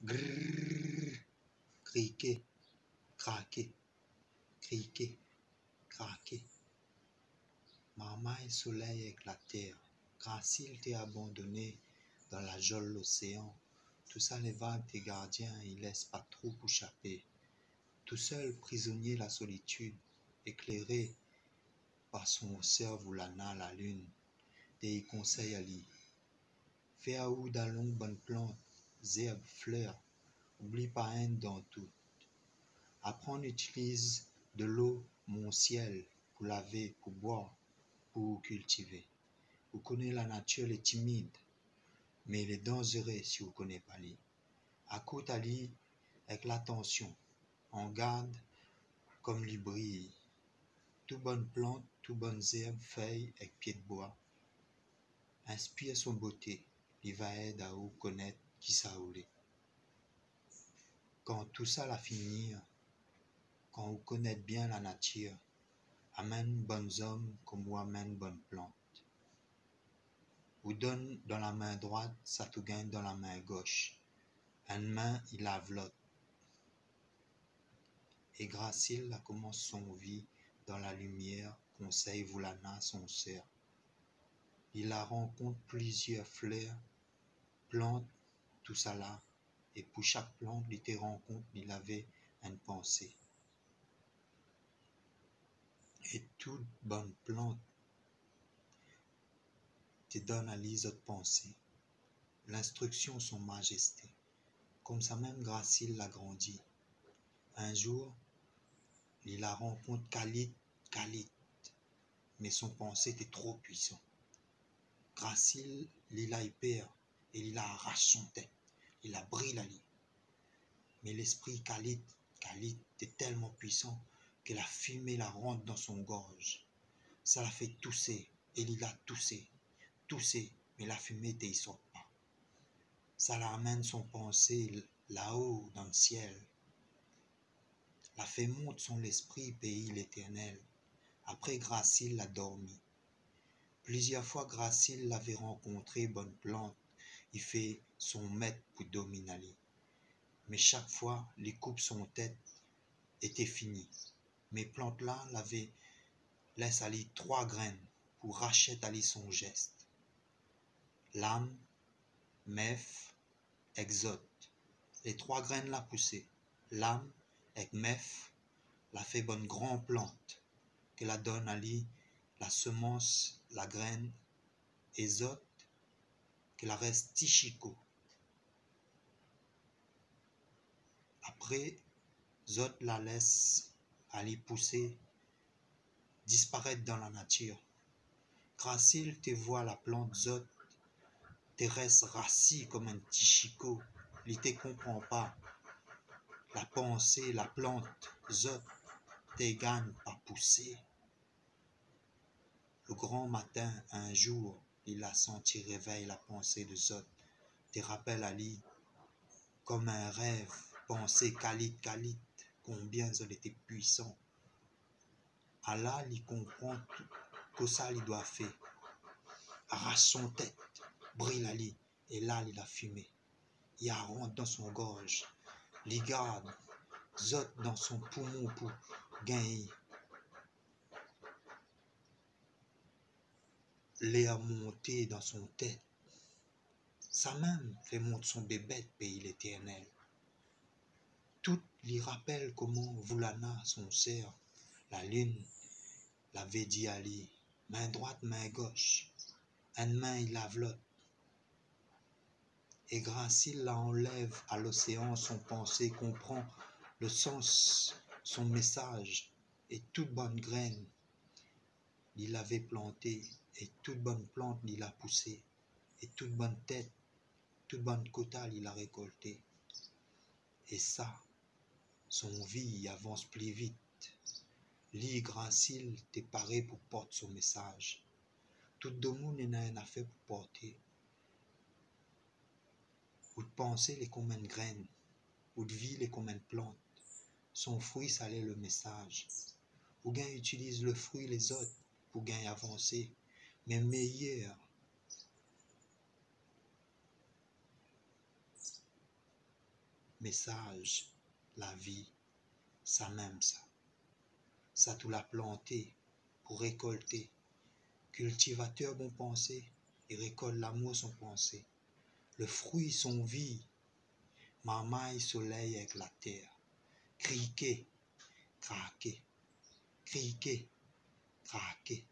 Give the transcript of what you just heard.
Grrrr, criquet, craquer, criquet, craquer. Marmaille, soleil avec la terre, Gracile t'est abandonné dans la geôle l'océan. Tout ça les vagues tes gardiens, ils laissent pas trop pour échapper. Tout seul, prisonnier la solitude, éclairé par son cerveau lana la lune, des conseils à lui. Fais à ou d'allons bonne plante, herbes, fleurs, oublie pas un dans tout. Apprends, utilise de l'eau, mon ciel, pour laver, pour boire, pour cultiver. Vous connaissez la nature, elle est timide, mais elle est dangereuse si vous ne connaissez pas lui. Écoute à lui avec l'attention, en garde comme lui brille. Tout bonne plante, tout bonnes herbes, feuilles avec pieds de bois. Inspire son beauté, il va aider à vous connaître qui ça roulé. Quand tout ça la finir, quand vous connaissez bien la nature, amène bonnes hommes comme vous amène bonnes plantes. Vous donne dans la main droite, ça te gagne dans la main gauche. Une main, il lave l'autre. Et Gracile la commence son vie dans la lumière, conseille Voulana son cerf. Il la rencontre plusieurs fleurs, plantes, tout ça là. Et pour chaque plante, il te rencontre, il avait une pensée. Et toute bonne plante te donne à lire autre pensée. L'instruction, son majesté. Comme ça même Gracile l'a grandi. Un jour, il la rencontre Khalid, mais son pensée était trop puissant. Gracile, il a hyper et il a arraché son tête. Il a brillé la lit. Mais l'esprit Khalid était tellement puissant que la fumée la rentre dans son gorge. Ça l'a fait tousser et il a toussé, mais la fumée ne sort pas. Ça l'amène son pensée là-haut dans le ciel. La fait monte son esprit pays l'éternel. Après Gracile l'a dormi. Plusieurs fois Gracile l'avait rencontré bonne plante. Il fait son maître pour dominer. Mais chaque fois, les coupes son tête étaient finies. Mais plantes là l'avaient laissé aller 3 graines pour racheter aller son geste. L'âme, Mef, Exote. Les 3 graines l'a poussé. L'âme, avec Mef, la fait bonne grande plante, que la donne à lui, la semence, la graine, Exote, que la reste Tichico. Après, Zot la laisse aller pousser, disparaître dans la nature. Gracile te voit la plante Zot, te reste rassis comme un Tichico. Il te comprend pas. La pensée, la plante Zot, te gagne pas pousser. Le grand matin, un jour, il a senti réveil la pensée de Zot, te rappelle à lui, comme un rêve, penser Khalid, combien Zot était puissant. Allah, il comprend tout, que ça, il doit faire. Arrache son tête, brille la lit, et là, il a fumé. Il a rentre dans son gorge, il garde, Zot dans son poumon pour gagner. L'air monté dans son tête. Ça même fait monter son bébé pays l'éternel. Tout lui rappelle comment Voulana, son cerf, la lune, l'avait dit à lui, main droite, main gauche. Une main, il lave l'autre. Et Gracile l'enlève à l'océan, son pensée comprend le sens, son message, et toute bonne graine, il l'avait plantée, et toute bonne plante, il l'a poussée, et toute bonne tête, toute bonne cotale, il l'a récoltée. Et ça, son vie avance plus vite. Lui, Gracile, t'es paré pour porter son message. Tout le monde n'a rien à faire pour porter. Ou de penser les comme une graine, ou de vivre les comme une plante. Son fruit, ça allait le message. Ou bien utilise le fruit les autres pour gagner avancer, mais meilleur. Message, la vie, ça même ça. Ça tout l'a planté pour récolter. Cultivateur bon pensée, il récolte l'amour son pensée. Le fruit son vie, marmaille soleil avec la terre. Criquer, craquer, criquer, craquer.